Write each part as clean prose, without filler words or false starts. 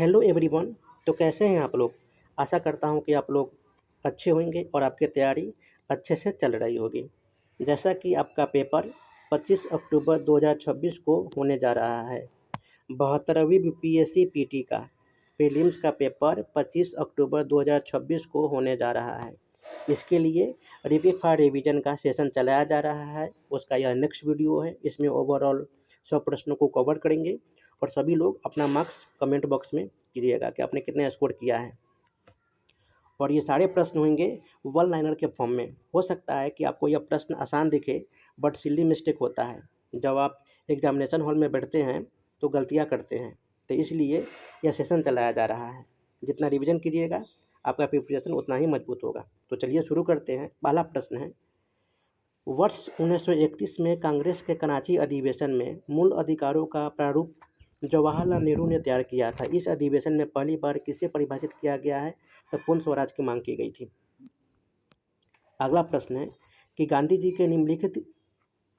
Hello everyone. तो कैसे हैं आप लोग। आशा करता हूं कि आप लोग अच्छे होंगे और आपकी तैयारी अच्छे से चल रही होगी। जैसा कि आपका पेपर 25 अक्टूबर 2026 को होने जा रहा है। 72वीं बीपीएससी पीटी का प्रीलिम्स का पेपर 25 अक्टूबर 2026 को होने जा रहा है। इसके लिए रिव्यू फॉर रिवीजन का सेशन चलाया जा रहा है। उसका यह नेक्स्ट वीडियो है। इसमें ओवरऑल 100 प्रश्नों को कवर करेंगे और सभी लोग अपना मार्क्स कमेंट बॉक्स में कीजिएगा कि आपने कितने स्कोर किया है। और ये सारे प्रश्न होंगे वन लाइनर के फॉर्म में। हो सकता है कि आपको यह प्रश्न आसान दिखे, बट सिली मिस्टेक होता है। जब आप एग्जामिनेशन हॉल में बैठते हैं तो गलतियां करते हैं, तो इसलिए यह सेशन चलाया जा रहा है। जितना रिवीजन कीजिएगा आपका प्रिपरेशन उतना ही मजबूत होगा। तो चलिए शुरू करते हैं। पहला प्रश्न है, वर्ष 1931 में कांग्रेस के कराची अधिवेशन में मूल अधिकारों का प्रारूप जवाहरलाल नेहरू ने तैयार किया था। इस अधिवेशन में पहली बार किसे परिभाषित किया गया है, तो पूर्ण स्वराज की मांग की गई थी। अगला प्रश्न है कि गांधी जी के निम्नलिखित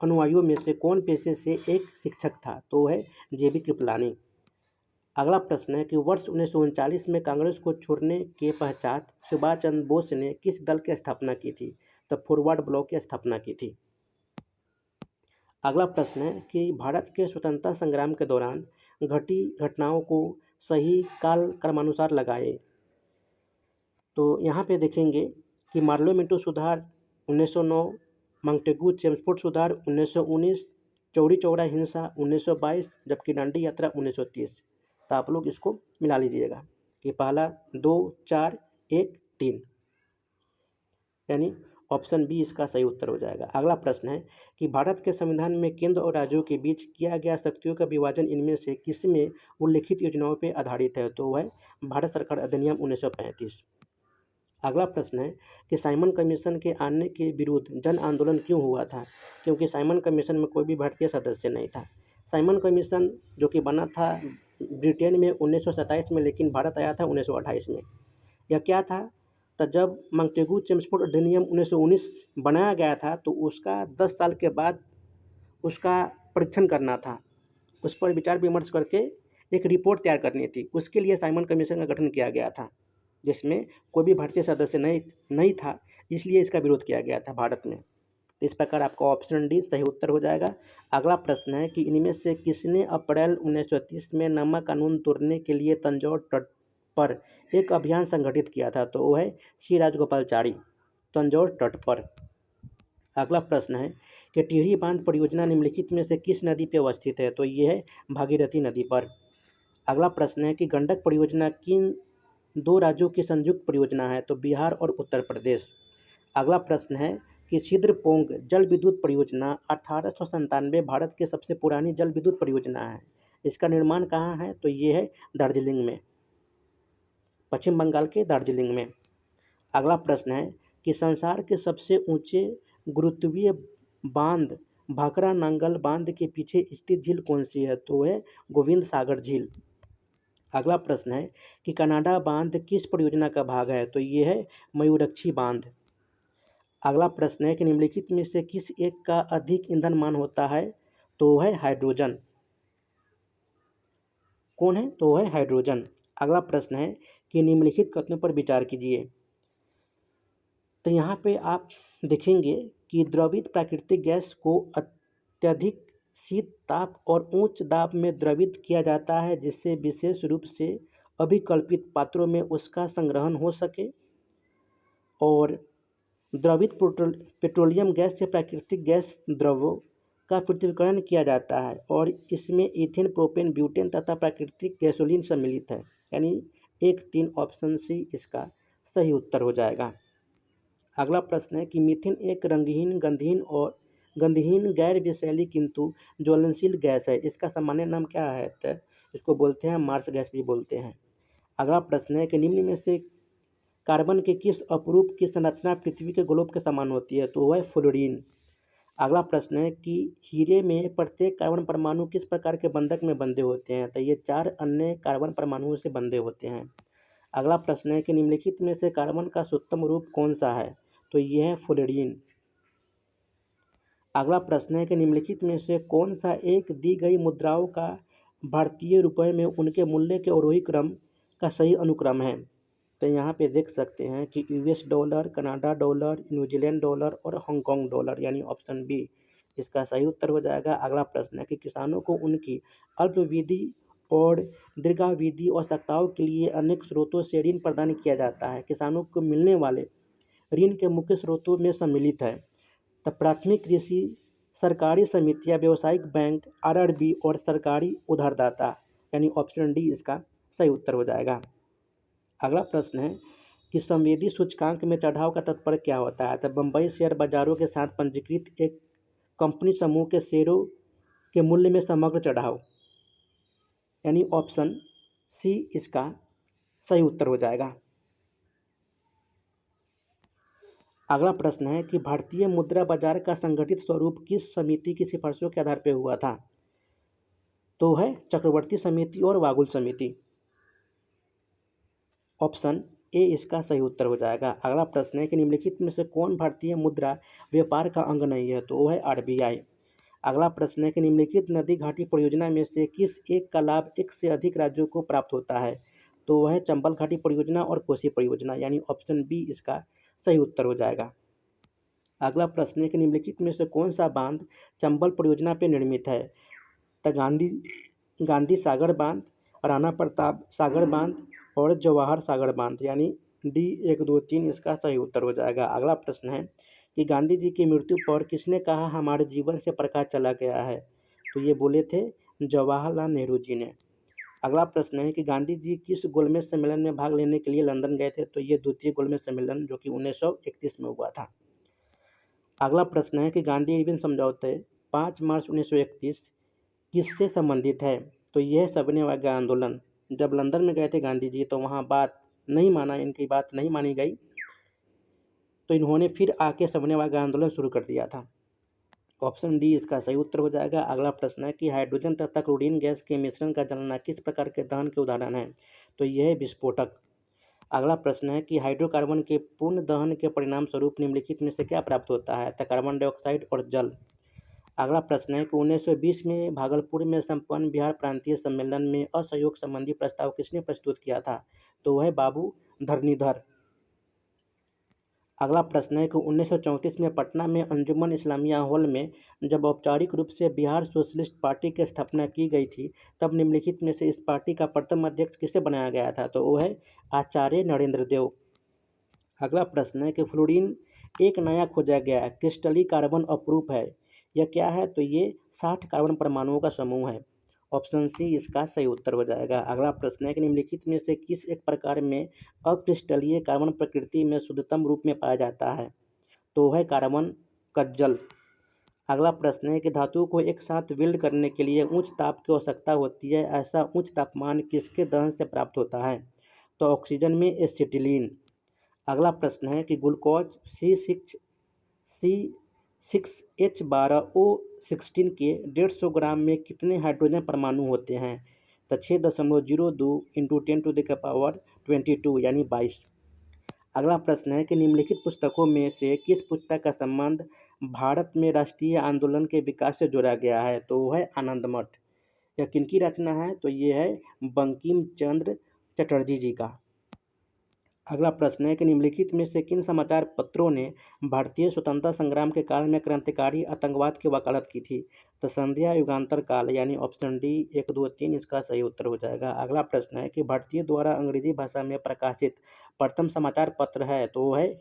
अनुयायियों में से कौन पेशे से एक शिक्षक था, तो वो है जेबी कृपलानी। अगला प्रश्न है कि वर्ष 1939 में कांग्रेस को छोड़ने के पश्चात सुभाष चंद्र बोस ने किस दल की स्थापना की थी, तो फॉरवर्ड ब्लॉक की स्थापना की थी। अगला प्रश्न है कि भारत के स्वतंत्रता संग्राम के दौरान घटी घटनाओं को सही काल क्रमानुसार लगाए। तो यहाँ पे देखेंगे कि पार्लियामेंट्री सुधार 1909, मंटेगू चेम्सफोर्ड सुधार 1919, चौरी चौरा हिंसा 1922, जबकि दांडी यात्रा 1930। तो आप लोग इसको मिला लीजिएगा कि पहला 2, 4, 1, 3, यानी ऑप्शन बी इसका सही उत्तर हो जाएगा। अगला प्रश्न है कि भारत के संविधान में केंद्र और राज्यों के बीच किया गया शक्तियों का विभाजन इनमें से किसमें उल्लिखित योजनाओं पर आधारित है, तो वह भारत सरकार अधिनियम 1935। अगला प्रश्न है कि साइमन कमीशन के आने के विरुद्ध जन आंदोलन क्यों हुआ था, क्योंकि साइमन कमीशन में कोई भी भारतीय सदस्य नहीं था। साइमन कमीशन जो कि बना था ब्रिटेन में 1927 में, लेकिन भारत आया था 1928 में। यह क्या था, तो जब मंटेगू चेम्सफोर्ड अधिनियम 1919 बनाया गया था तो उसका 10 साल के बाद उसका परीक्षण करना था, उस पर विचार विमर्श करके एक रिपोर्ट तैयार करनी थी। उसके लिए साइमन कमीशन का गठन किया गया था, जिसमें कोई भी भारतीय सदस्य नहीं था, इसलिए इसका विरोध किया गया था भारत में। तो इस प्रकार आपका ऑप्शन डी सही उत्तर हो जाएगा। अगला प्रश्न है कि इनमें से किसने अप्रैल 1930 में नमक कानून तोड़ने के लिए तंजौर तट पर एक अभियान संगठित किया था, तो वो है श्री राजगोपालचारी, तंजौर तट पर। अगला प्रश्न है कि टिहरी बांध परियोजना निम्नलिखित में से किस नदी पर अवस्थित है, तो ये है भागीरथी नदी पर। अगला प्रश्न है कि गंडक परियोजना किन दो राज्यों की संयुक्त परियोजना है, तो बिहार और उत्तर प्रदेश। अगला प्रश्न है कि छिद्रपोंग जल विद्युत परियोजना 1897 भारत की सबसे पुरानी जल विद्युत परियोजना है। इसका निर्माण कहाँ है, तो ये है दार्जिलिंग में, पश्चिम बंगाल के दार्जिलिंग में। अगला प्रश्न है कि संसार के सबसे ऊंचे गुरुत्वीय बांध भाखरा नांगल बांध के पीछे स्थित झील कौन सी है, तो है गोविंद सागर झील। अगला प्रश्न है कि कनाडा बांध किस परियोजना का भाग है, तो ये है मयूरक्षी बांध। अगला प्रश्न है कि निम्नलिखित में से किस एक का अधिक ईंधन मान होता है, तो है हाइड्रोजन। कौन है, तो है हाइड्रोजन। अगला प्रश्न है कि निम्नलिखित कथनों पर विचार कीजिए। तो यहाँ पे आप देखेंगे कि द्रवित प्राकृतिक गैस को अत्यधिक शीत ताप और उच्च दाब में द्रवित किया जाता है, जिससे विशेष रूप से अभिकल्पित पात्रों में उसका संग्रहण हो सके। और द्रवित पेट्रोलियम गैस से प्राकृतिक गैस द्रवों का पृथक्करण किया जाता है और इसमें इथेन, प्रोपेन, ब्यूटेन तथा प्राकृतिक गैसोलीन सम्मिलित है। यानी 1, 3 ऑप्शन सी इसका सही उत्तर हो जाएगा। अगला प्रश्न है कि मीथेन एक रंगहीन, गंधहीन गैर विषैली किंतु ज्वलनशील गैस है। इसका सामान्य नाम क्या है, तो इसको बोलते हैं मार्स गैस भी बोलते हैं। अगला प्रश्न है कि निम्न में से कार्बन के किस अपरूप की संरचना पृथ्वी के ग्लोब के समान होती है, तो वह है फ्लोरीन। अगला प्रश्न है कि हीरे में प्रत्येक कार्बन परमाणु किस प्रकार के बंधक में बंधे होते हैं, तो ये 4 अन्य कार्बन परमाणुओं से बंधे होते हैं। अगला प्रश्न है कि निम्नलिखित में से कार्बन का शुद्धतम रूप कौन सा है, तो यह है फ्लोरीन। अगला प्रश्न है कि निम्नलिखित में से कौन सा एक दी गई मुद्राओं का भारतीय रुपये में उनके मूल्य के आरोही क्रम का सही अनुक्रम है? तो यहाँ पे देख सकते हैं कि US dollar, Canada dollar, New Zealand dollar और हांगकांग डॉलर, यानी ऑप्शन बी इसका सही उत्तर हो जाएगा। अगला प्रश्न है कि किसानों को उनकी अल्पावधि और दीर्घावधि आवश्यकताओं के लिए अनेक स्रोतों से ऋण प्रदान किया जाता है। किसानों को मिलने वाले ऋण के मुख्य स्रोतों में सम्मिलित है तो प्राथमिक कृषि सरकारी समितियां, व्यावसायिक बैंक, आरआरबी और सरकारी उधारदाता, यानी ऑप्शन डी इसका सही उत्तर हो जाएगा। अगला प्रश्न है कि संवेदी सूचकांक में चढ़ाव का तात्पर्य क्या होता है? तो बंबई शेयर बाजारों के साथ पंजीकृत एक कंपनी समूह के शेयरों के मूल्य में समग्र चढ़ाव, यानी ऑप्शन सी इसका सही उत्तर हो जाएगा। अगला प्रश्न है कि भारतीय मुद्रा बाजार का संगठित स्वरूप किस समिति की सिफारिशों के आधार पर हुआ था? तो है चक्रवर्ती समिति और वागुल समिति, ऑप्शन ए इसका सही उत्तर हो जाएगा। अगला प्रश्न है कि निम्नलिखित में से कौन भारतीय मुद्रा व्यापार का अंग नहीं है? तो वो है आरबीआई। अगला प्रश्न है कि निम्नलिखित नदी घाटी परियोजना में से किस एक का लाभ एक से अधिक राज्यों को प्राप्त होता है? तो वह है चंबल घाटी परियोजना और कोसी परियोजना, यानी ऑप्शन बी इसका सही उत्तर हो जाएगा। अगला प्रश्न है कि निम्नलिखित में से कौन सा बांध चंबल परियोजना पर निर्मित है? तो गांधी सागर बांध, राणा प्रताप सागर बांध और जवाहर सागर बांध, यानी डी 1, 2, 3 इसका सही उत्तर हो जाएगा। अगला प्रश्न है कि गांधी जी की मृत्यु पर किसने कहा हमारे जीवन से प्रकाश चला गया है? तो ये बोले थे जवाहरलाल नेहरू जी ने। अगला प्रश्न है कि गांधी जी किस गोलमेज सम्मेलन में भाग लेने के लिए लंदन गए थे? तो ये द्वितीय गोलमेज सम्मेलन जो कि 1931 में हुआ था। अगला प्रश्न है कि गांधी इरविन समझौते 5 मार्च 1931 किससे संबंधित है? तो यह सविनय अवज्ञा आंदोलन। जब लंदन में गए थे गांधी जी तो वहाँ इनकी बात नहीं मानी गई, तो इन्होंने फिर आके सविनय अवज्ञा आंदोलन शुरू कर दिया था। ऑप्शन डी इसका सही उत्तर हो जाएगा। अगला प्रश्न है कि हाइड्रोजन तथा क्लोरीन गैस के मिश्रण का जलना किस प्रकार के दहन के उदाहरण है? तो यह है विस्फोटक। अगला प्रश्न है कि हाइड्रोकार्बन के पूर्ण दहन के परिणाम स्वरूप निम्नलिखित में से क्या प्राप्त होता है? तो कार्बन डाइऑक्साइड और जल। अगला प्रश्न है कि 1920 में भागलपुर में संपन्न बिहार प्रांतीय सम्मेलन में असहयोग संबंधी प्रस्ताव किसने प्रस्तुत किया था? तो वह बाबू धरणीधर। अगला प्रश्न है कि 1934 में पटना में अंजुमन इस्लामिया हॉल में जब औपचारिक रूप से बिहार सोशलिस्ट पार्टी की स्थापना की गई थी तब निम्नलिखित में से इस पार्टी का प्रथम अध्यक्ष किसे बनाया गया था? तो वो है आचार्य नरेंद्र देव। अगला प्रश्न है कि फ्लोरीन एक नया खोजा गया क्रिस्टलीय कार्बन अपरूप है, यह क्या है? तो ये 60 कार्बन परमाणुओं का समूह है। ऑप्शन सी इसका सही उत्तर हो जाएगा। अगला प्रश्न है कि निम्नलिखित में से किस एक प्रकार में अक्रिस्टलीय कार्बन प्रकृति में शुद्धतम रूप में पाया जाता है? तो है कार्बन कज्जल। अगला प्रश्न है कि धातु को एक साथ वेल्ड करने के लिए उच्च ताप की आवश्यकता होती है, ऐसा उच्च तापमान किसके दहन से प्राप्त होता है? तो ऑक्सीजन में एसिटिलीन। अगला प्रश्न है कि ग्लूकोज C6H12O16 के 150 ग्राम में कितने हाइड्रोजन परमाणु होते हैं? तो 6.02 × 10⁻22 यानी 22। अगला प्रश्न है कि निम्नलिखित पुस्तकों में से किस पुस्तक का संबंध भारत में राष्ट्रीय आंदोलन के विकास से जोड़ा गया है? तो वह है आनंद मठ। यह किनकी रचना है? तो ये है बंकिम चंद्र चटर्जी जी का। अगला प्रश्न है कि निम्नलिखित में से किन समाचार पत्रों ने भारतीय स्वतंत्रता संग्राम के काल में क्रांतिकारी आतंकवाद की वकालत की थी? तो संध्या, युगांतर काल, यानी ऑप्शन डी 1, 2, 3 इसका सही उत्तर हो जाएगा। अगला प्रश्न है कि भारतीय द्वारा अंग्रेजी भाषा में प्रकाशित प्रथम समाचार पत्र है? तो वो है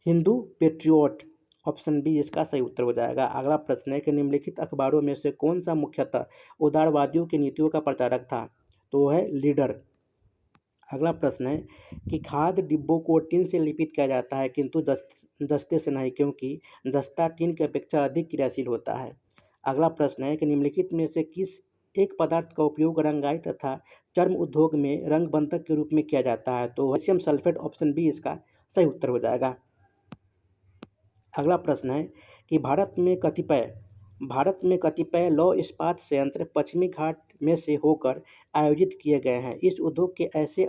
हिंदू पेट्रियोट, ऑप्शन बी इसका सही उत्तर हो जाएगा। अगला प्रश्न है कि निम्नलिखित अखबारों में से कौन सा मुख्यतः उदारवादियों की नीतियों का प्रचारक था? तो वो है लीडर। अगला प्रश्न है कि खाद्य डिब्बों को टिन से लिपित किया जाता है किंतु दस्ते से नहीं, क्योंकि दस्ता टिन की अपेक्षा अधिक क्रियाशील होता है। अगला प्रश्न है कि निम्नलिखित में से किस एक पदार्थ का उपयोग रंगाई तथा चर्म उद्योग में रंग बंधक के रूप में किया जाता है? तो कैल्शियम सल्फेट, ऑप्शन बी इसका सही उत्तर हो जाएगा। अगला प्रश्न है कि भारत में कतिपय लौह इस्पात संयंत्र पश्चिमी घाट में से होकर आयोजित किए गए हैं। इस उद्योग के ऐसे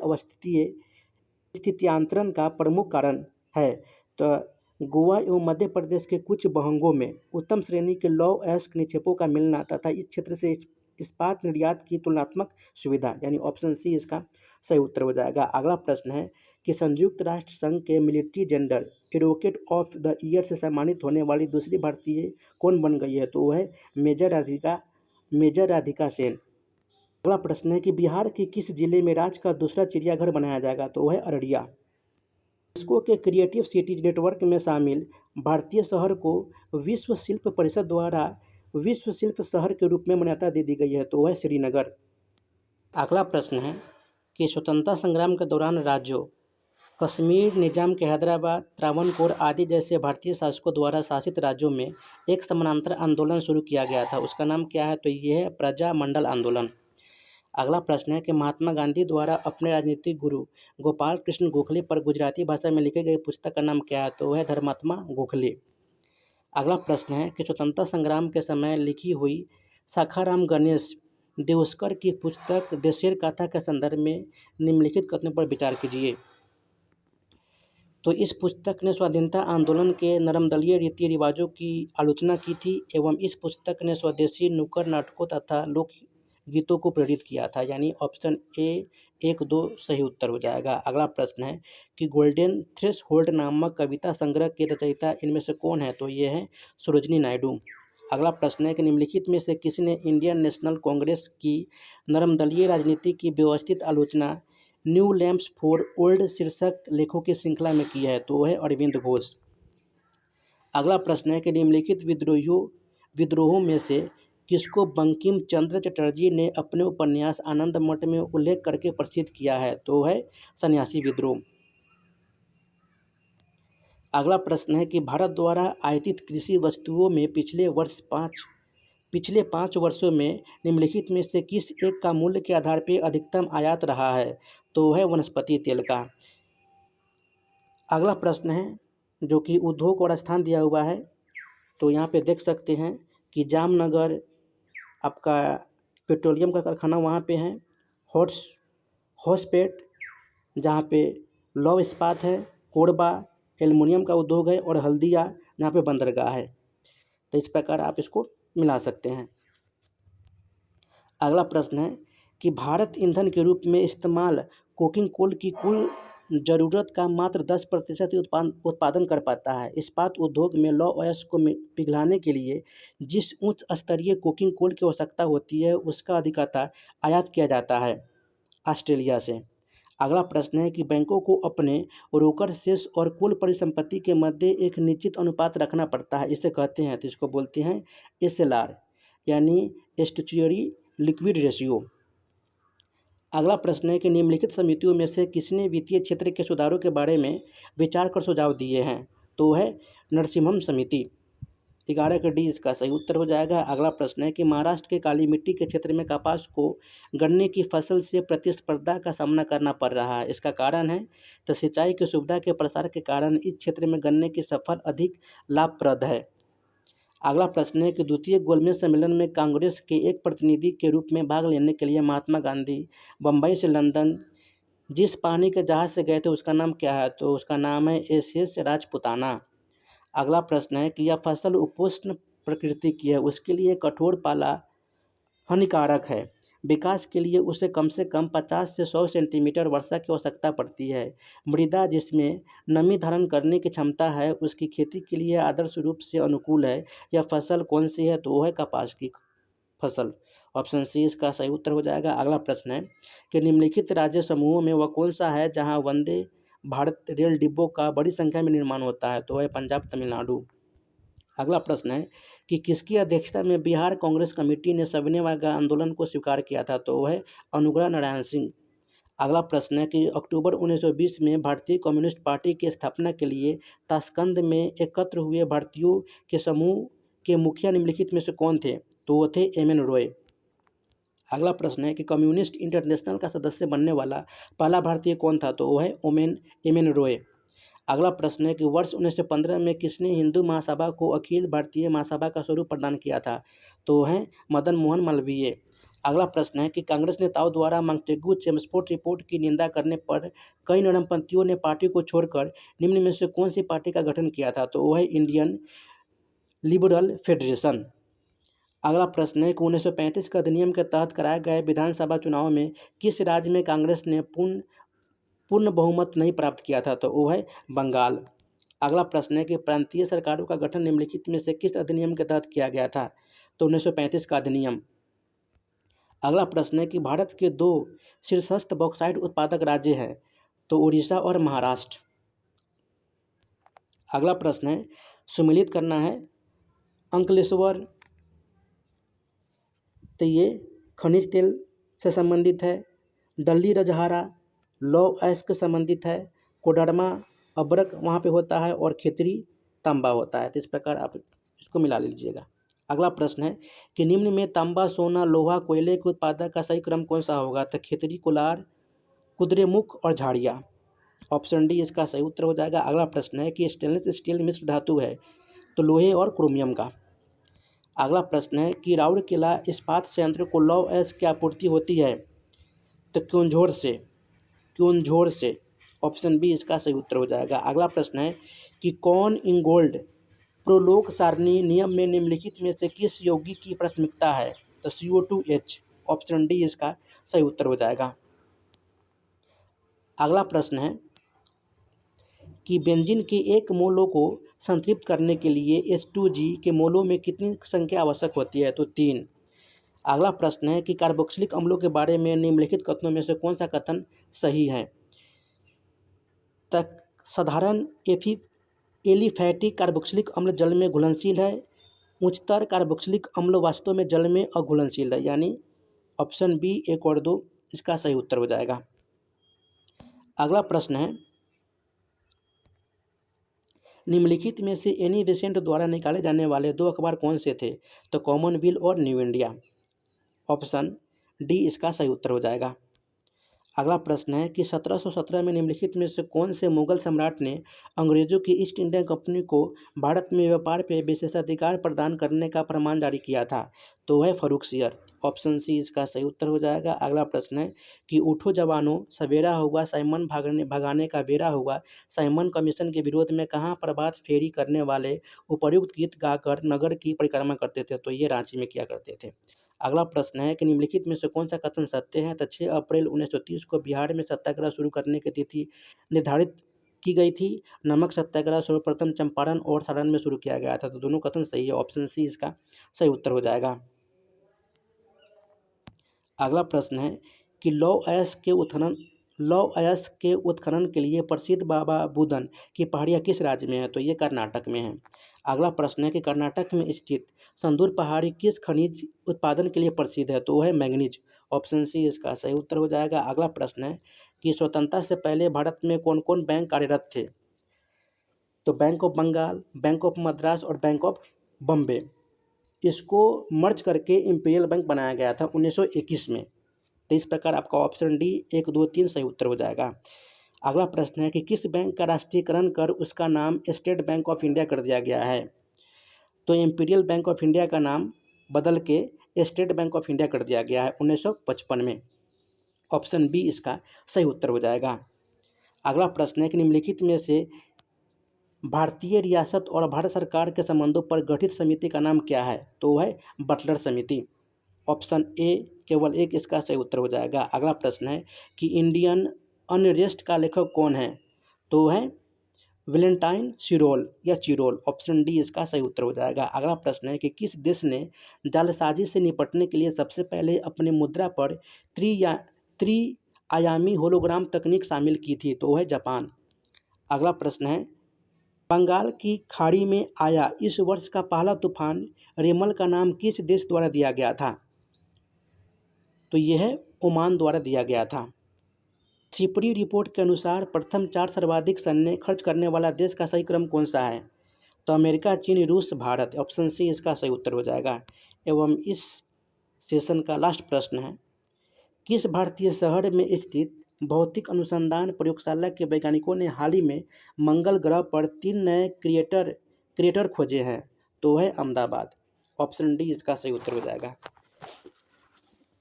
स्थित्यांतरण का प्रमुख कारण है? तो गोवा एवं मध्य प्रदेश के कुछ बहंगों में उत्तम श्रेणी के लौह अयस्क निक्षेपों का मिलना तथा इस क्षेत्र से इस्पात निर्यात की तुलनात्मक सुविधा, यानी ऑप्शन सी इसका सही उत्तर हो जाएगा। अगला प्रश्न है कि संयुक्त राष्ट्र संघ के military gender advocate of the year से सम्मानित होने वाली दूसरी भारतीय कौन बन गई है? तो वो है मेजर राधिका सेन। अगला प्रश्न है कि बिहार के किस जिले में राज्य का दूसरा चिड़ियाघर बनाया जाएगा? तो वो है अररिया। यूनेस्को के क्रिएटिव सिटीज नेटवर्क में शामिल भारतीय शहर को विश्व शिल्प परिषद द्वारा विश्व शिल्प शहर के रूप में मान्यता दे दी गई है। तो वह श्रीनगर। अगला प्रश्न है कि स्वतंत्रता संग्राम के दौरान राज्यों कश्मीर, निजाम के हैदराबाद, त्रावणकोर आदि जैसे भारतीय शासकों द्वारा शासित राज्यों में एक समानांतर आंदोलन शुरू किया गया था। उसका नाम क्या है? तो ये है प्रजामंडल आंदोलन। अगला प्रश्न है कि महात्मा गांधी द्वारा अपने राजनीतिक गुरु गोपाल कृष्ण गोखले पर गुजराती भाषा में लिखी गई पुस्तक का नाम क्या है? तो वह है धर्मात्मा गोखले। अगला प्रश्न है कि स्वतंत्रता संग्राम के समय लिखी हुई शाखाराम गणेश देउस्कर की पुस्तक देशेर गाथा के संदर्भ में निम्नलिखित कथनों पर विचार कीजिए। तो इस पुस्तक ने स्वाधीनता आंदोलन के नरमदलीय रीति रिवाजों की आलोचना की थी एवं इस पुस्तक ने स्वदेशी नुक्कड़ नाटकों तथा लोक गीतों को प्रेरित किया था, यानी ऑप्शन ए 1-2 सही उत्तर हो जाएगा। अगला प्रश्न है कि गोल्डन थ्रेशोल्ड नामक कविता संग्रह के रचयिता इनमें से कौन है? तो ये है सरोजिनी नायडू। अगला प्रश्न है कि निम्नलिखित में से किसने इंडियन नेशनल कांग्रेस की नरमदलीय राजनीति की व्यवस्थित आलोचना न्यू लैम्प्स फॉर ओल्ड शीर्षक लेखों की श्रृंखला में की है? तो वह है अरविंद घोष। अगला प्रश्न है कि निम्नलिखित विद्रोहों में से किसको बंकिम चंद्र चटर्जी ने अपने उपन्यास आनंद मठ में उल्लेख करके प्रसिद्ध किया है? तो है सन्यासी विद्रोह। अगला प्रश्न है कि भारत द्वारा आयातित कृषि वस्तुओं में पिछले 5 वर्षों में निम्नलिखित में से किस एक का मूल्य के आधार पर अधिकतम आयात रहा है? तो है वनस्पति तेल का। अगला प्रश्न है जो कि उद्योग और स्थान दिया हुआ है, तो यहाँ पे देख सकते हैं कि जामनगर आपका पेट्रोलियम का कारखाना वहाँ पे है, होसपेट जहाँ पे लौह इस्पात है, कोरबा एल्युमिनियम का उद्योग है और हल्दिया जहाँ पे बंदरगाह है। तो इस प्रकार आप इसको मिला सकते हैं। अगला प्रश्न है कि भारत ईंधन के रूप में इस्तेमाल कोकिंग कोल की कुल ज़रूरत का मात्र 10% ही उत्पादन कर पाता है। इस्पात उद्योग में लौह अयस्क को पिघलाने के लिए जिस उच्च स्तरीय कोकिंग कोल की आवश्यकता होती है उसका अधिकतर आयात किया जाता है ऑस्ट्रेलिया से। अगला प्रश्न है कि बैंकों को अपने रोकड़ शेष और कुल परिसंपत्ति के मध्य एक निश्चित अनुपात रखना पड़ता है, इसे कहते हैं, तो इसको बोलते हैं SLR, यानी स्टैट्यूटरी लिक्विड रेशियो। अगला प्रश्न है कि निम्नलिखित समितियों में से किसने वित्तीय क्षेत्र के सुधारों के बारे में विचार कर सुझाव दिए हैं? तो है नरसिम्हम समिति। 11 का डी इसका सही उत्तर हो जाएगा। अगला प्रश्न है कि महाराष्ट्र के काली मिट्टी के क्षेत्र में कपास को गन्ने की फसल से प्रतिस्पर्धा का सामना करना पड़ रहा है, इसका कारण है? तो सिंचाई की सुविधा के प्रसार के कारण इस क्षेत्र में गन्ने की फसल अधिक लाभप्रद है। अगला प्रश्न है कि द्वितीय गोलमेज सम्मेलन में कांग्रेस के एक प्रतिनिधि के रूप में भाग लेने के लिए महात्मा गांधी बम्बई से लंदन जिस पानी के जहाज से गए थे उसका नाम क्या है? तो उसका नाम है SS राजपुताना। अगला प्रश्न है कि यह फसल उपोष्ण प्रकृति की है, उसके लिए कठोर पाला हानिकारक है, विकास के लिए उसे कम से कम 50 से 100 सेंटीमीटर वर्षा की आवश्यकता पड़ती है। मृदा जिसमें नमी धारण करने की क्षमता है उसकी खेती के लिए आदर्श रूप से अनुकूल है। यह फसल कौन सी है? तो वो है कपास की फसल। ऑप्शन सी इसका सही उत्तर हो जाएगा। अगला प्रश्न है कि निम्नलिखित राज्य समूहों में वह कौन सा है जहाँ वंदे भारत रेल डिब्बों का बड़ी संख्या में निर्माण होता है? तो वह है पंजाब तमिलनाडु। अगला प्रश्न है कि किसकी अध्यक्षता में बिहार कांग्रेस कमेटी ने सविनय आंदोलन को स्वीकार किया था? तो वह है अनुग्रह नारायण सिंह। अगला प्रश्न है कि अक्टूबर 1920 में भारतीय कम्युनिस्ट पार्टी की स्थापना के लिए ताशकंद में एकत्र हुए भारतीयों के समूह के मुखिया निम्नलिखित में से कौन थे? तो वो थे MN रॉय। अगला प्रश्न है कि कम्युनिस्ट इंटरनेशनल का सदस्य बनने वाला पहला भारतीय कौन था? तो वो है MN रॉय। अगला प्रश्न है कि वर्ष 1915 में किसने हिंदू महासभा को अखिल भारतीय महासभा का स्वरूप प्रदान किया था? तो है मदन मोहन मालवीय। अगला प्रश्न है कि कांग्रेस नेताओं द्वारा मांटेग्यू चेम्सफोर्ड रिपोर्ट की निंदा करने पर कई नरमपंथियों ने पार्टी को छोड़कर निम्न में से कौन सी पार्टी का गठन किया था? तो वह है इंडियन लिबरल फेडरेशन। अगला प्रश्न है कि 1935 के अधिनियम के तहत कराए गए विधानसभा चुनाव में किस राज्य में कांग्रेस ने पूर्ण बहुमत नहीं प्राप्त किया था? तो वो है बंगाल। अगला प्रश्न है कि प्रांतीय सरकारों का गठन निम्नलिखित में से किस अधिनियम के तहत किया गया था? तो 1935 का अधिनियम। अगला प्रश्न है कि भारत के 2 शीर्षस्थ बॉक्साइट उत्पादक राज्य हैं, तो उड़ीसा और महाराष्ट्र। अगला प्रश्न है, सुमेलित करना है अंकलेश्वर, तो ये खनिज तेल से संबंधित है। दल्ली रजहारा लौह अयस्क से संबंधित है। कोडरमा अब्रक वहाँ पे होता है और खेतरी तांबा होता है। तो इस प्रकार आप इसको मिला लीजिएगा। अगला प्रश्न है कि निम्न में तांबा, सोना, लोहा, कोयले के उत्पादन का सही क्रम कौन सा होगा? तो खेतरी, कोलार, कुद्रेमुख और झाड़िया। ऑप्शन डी इसका सही उत्तर हो जाएगा। अगला प्रश्न है कि स्टेनलेस स्टील मिश्र धातु है, तो लोहे और क्रोमियम का। अगला प्रश्न है कि राउरकेला इस्पात संयंत्र को लौह अयस्क की आपूर्ति होती है, तो क्योंझोर से। ऑप्शन बी इसका सही उत्तर हो जाएगा। अगला प्रश्न है कि कौन इंगोल्ड प्रोलोग सारणी नियम में निम्नलिखित में से किस यौगिक की प्राथमिकता है? तो CO2H। ऑप्शन डी इसका सही उत्तर हो जाएगा। अगला प्रश्न है कि बेंजीन के एक मोलो को संतृप्त करने के लिए H2G के मोलों में कितनी संख्या आवश्यक होती है? तो 3। अगला प्रश्न है कि कार्बोक्सिलिक अम्लों के बारे में निम्नलिखित कथनों में से कौन सा कथन सही है? तक साधारण एलिफैटिक कार्बोक्सिलिक अम्ल जल में घुलनशील है। उच्चतर कार्बोक्सिलिक अम्ल वास्तव में जल में अघुलनशील है, यानी ऑप्शन बी 1 और 2 इसका सही उत्तर हो जाएगा। अगला प्रश्न है निम्नलिखित में से एनी बेसेंट द्वारा निकाले जाने वाले 2 अखबार कौन से थे? तो कॉमनवेल्थ और न्यू इंडिया। ऑप्शन डी इसका सही उत्तर हो जाएगा। अगला प्रश्न है कि 1717 में निम्नलिखित में से कौन से मुगल सम्राट ने अंग्रेजों की ईस्ट इंडिया कंपनी को भारत में व्यापार पर विशेषाधिकार प्रदान करने का फरमान जारी किया था? तो वह फर्रुखसियर। ऑप्शन सी इसका सही उत्तर हो जाएगा। अगला प्रश्न है कि उठो जवानों सवेरा हुआ, साइमन भगाने का बेरा हुआ, साइमन कमीशन के विरोध में कहाँ प्रभात फेरी करने वाले उपर्युक्त गीत गाकर नगर की परिक्रमा करते थे? तो ये रांची में किया करते थे। अगला प्रश्न है कि निम्नलिखित में से कौन सा कथन सत्य है? तो 6 अप्रैल 1930 को बिहार में सत्याग्रह शुरू करने की तिथि निर्धारित की गई थी। नमक सत्याग्रह सर्वप्रथम चंपारण और सारण में शुरू किया गया था। तो दोनों कथन सही है। ऑप्शन सी इसका सही उत्तर हो जाएगा। अगला प्रश्न है कि लौह अयस्क के उत्खनन के लिए प्रसिद्ध बाबा बुदन की पहाड़ियाँ किस राज्य में है? तो ये कर्नाटक में है। अगला प्रश्न है कि कर्नाटक में स्थित संदूर पहाड़ी किस खनिज उत्पादन के लिए प्रसिद्ध है? तो वह है मैंगनीज। ऑप्शन सी इसका सही उत्तर हो जाएगा। अगला प्रश्न है कि स्वतंत्रता से पहले भारत में कौन कौन बैंक कार्यरत थे? तो bank of Bengal, bank of Madras और बैंक ऑफ बम्बे। इसको मर्ज करके इंपीरियल बैंक बनाया गया था 1921 में। तो इस प्रकार आपका ऑप्शन डी 1, 2, 3 सही उत्तर हो जाएगा। अगला प्रश्न है कि किस बैंक का राष्ट्रीयकरण कर उसका नाम स्टेट बैंक ऑफ इंडिया कर दिया गया है? तो इंपीरियल बैंक ऑफ इंडिया का नाम बदल के स्टेट बैंक ऑफ इंडिया कर दिया गया है 1955 में। ऑप्शन बी इसका सही उत्तर हो जाएगा। अगला प्रश्न है कि निम्नलिखित में से भारतीय रियासत और भारत सरकार के संबंधों पर गठित समिति का नाम क्या है? तो वह है बटलर समिति। ऑप्शन ए केवल 1 इसका सही उत्तर हो जाएगा। अगला प्रश्न है कि इंडियन अनरेस्ट का लेखक कौन है? तो वह है वैलेंटाइन चिरोल। ऑप्शन डी इसका सही उत्तर हो जाएगा। अगला प्रश्न है कि किस देश ने जालसाजी से निपटने के लिए सबसे पहले अपनी मुद्रा पर त्रिआयामी होलोग्राम तकनीक शामिल की थी? तो वह है जापान। अगला प्रश्न है बंगाल की खाड़ी में आया इस वर्ष का पहला तूफान रेमल का नाम किस देश द्वारा दिया गया था? तो यह ओमान द्वारा दिया गया था। सिपरी रिपोर्ट के अनुसार प्रथम 4 सर्वाधिक सैन्य खर्च करने वाला देश का सही क्रम कौन सा है? तो अमेरिका, चीन, रूस, भारत। ऑप्शन सी इसका सही उत्तर हो जाएगा। एवं इस सेशन का लास्ट प्रश्न है किस भारतीय शहर में स्थित भौतिक अनुसंधान प्रयोगशाला के वैज्ञानिकों ने हाल ही में मंगल ग्रह पर 3 नए क्रिएटर खोजे हैं? तो है अहमदाबाद। ऑप्शन डी इसका सही उत्तर हो जाएगा।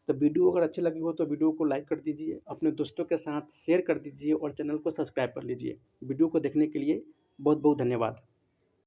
तो वीडियो अगर अच्छी लगी हो तो वीडियो को लाइक कर दीजिए, अपने दोस्तों के साथ शेयर कर दीजिए और चैनल को सब्सक्राइब कर लीजिए। वीडियो को देखने के लिए बहुत बहुत धन्यवाद।